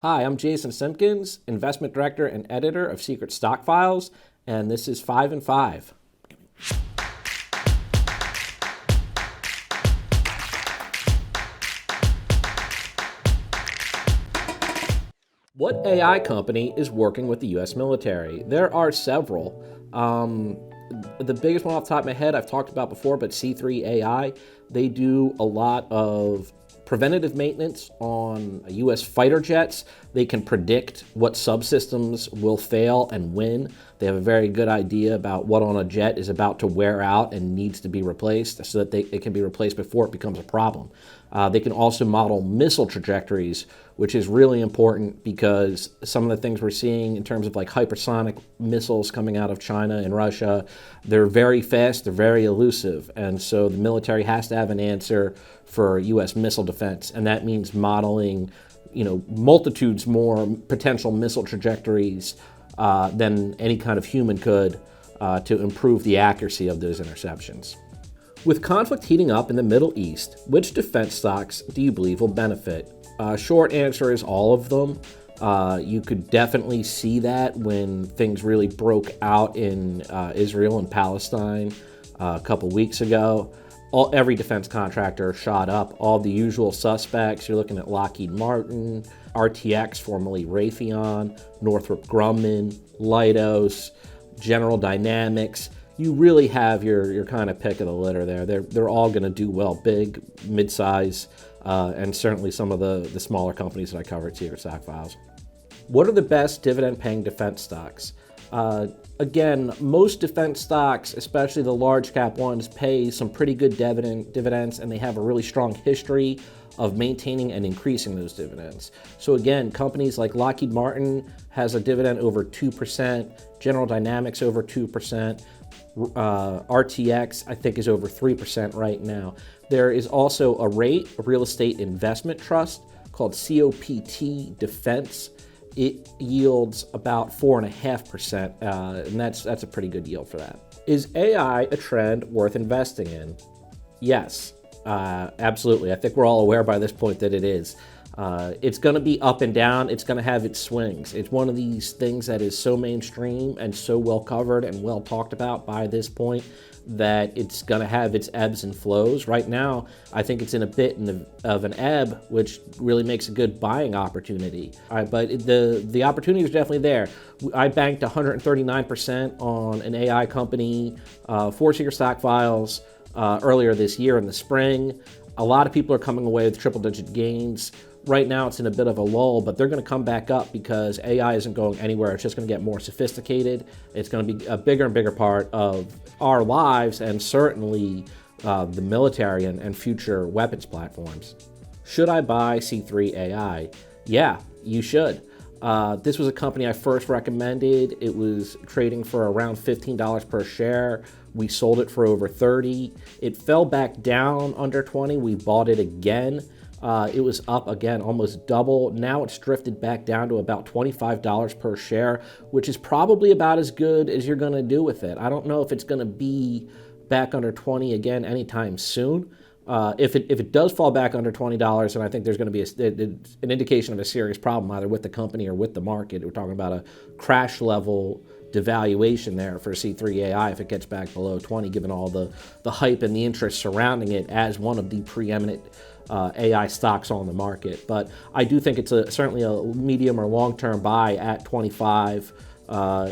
Hi, I'm Jason Simpkins, investment director and editor of Secret Stock Files, and this is 5 and 5. What AI company is working with the US military? There are several. The biggest one off the top of my head I've talked about before, but C3.AI, they do a lot of preventative maintenance on US fighter jets. They can predict what subsystems will fail and when. They have a very good idea about what on a jet is about to wear out and needs to be replaced so that it can be replaced before it becomes a problem. They can also model missile trajectories, which is really important because some of the things we're seeing in terms of like hypersonic missiles coming out of China and Russia, they're very fast, they're very elusive. And so the military has to have an answer for US missile defense. And that means modeling, multitudes more potential missile trajectories than any kind of human could to improve the accuracy of those interceptions. With conflict heating up in the Middle East, which defense stocks do you believe will benefit? Short answer is all of them. You could definitely see that when things really broke out in Israel and Palestine a couple weeks ago. Every defense contractor shot up. All the usual suspects. You're looking at Lockheed Martin, RTX, formerly Raytheon, Northrop Grumman, Leidos, General Dynamics. You really have your kind of pick of the litter there. They're all going to do well, big, mid-size, and certainly some of the smaller companies that I cover at Secret Stock Files. What are the best dividend-paying defense stocks? Again, most defense stocks, especially the large cap ones, pay some pretty good dividends, and they have a really strong history of maintaining and increasing those dividends. So again, companies like Lockheed Martin has a dividend over 2%, General Dynamics over 2%, RTX I think is over 3% right now. There is also a real estate investment trust called COPT Defense. It yields about 4.5%, and that's a pretty good yield for that. Is AI a trend worth investing in? Yes, absolutely. I think we're all aware by this point that it is. It's going to be up and down. It's going to have its swings. It's one of these things that is so mainstream and so well covered and well talked about by this point that it's going to have its ebbs and flows. Right now, I think it's in a bit of an ebb, which really makes a good buying opportunity. But the opportunity is definitely there. I banked 139% on an AI company for Secret Stock Files earlier this year in the spring. A lot of people are coming away with triple-digit gains. Right now, it's in a bit of a lull, but they're going to come back up because AI isn't going anywhere. It's just going to get more sophisticated. It's going to be a bigger and bigger part of our lives and certainly the military and future weapons platforms. Should I buy C3.AI? Yeah, you should. This was a company I first recommended. It was trading for around $15 per share. We sold it for over 30. It fell back down under 20. We bought it again. It was up again, almost double. Now it's drifted back down to about $25 per share, which is probably about as good as you're going to do with it. I don't know if it's going to be back under 20 again anytime soon. If it does fall back under $20, then I think there's going to be an indication of a serious problem either with the company or with the market. We're talking about a crash level devaluation there for C3.AI if it gets back below 20, given all the hype and the interest surrounding it as one of the preeminent AI stocks on the market. But I do think it's certainly a medium or long-term buy at 25.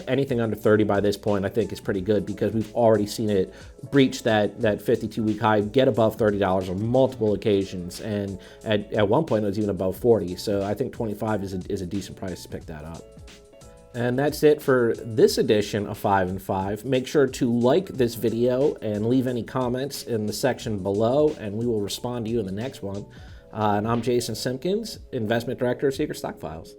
Anything under 30 by this point I think is pretty good because we've already seen it breach that 52-week high, get above $30 on multiple occasions, and at one point it was even above 40. So I think 25 is a decent price to pick that up. And that's it for this edition of 5 and 5. Make sure to like this video and leave any comments in the section below, and we will respond to you in the next one. And I'm Jason Simpkins, Investment Director of Secret Stock Files.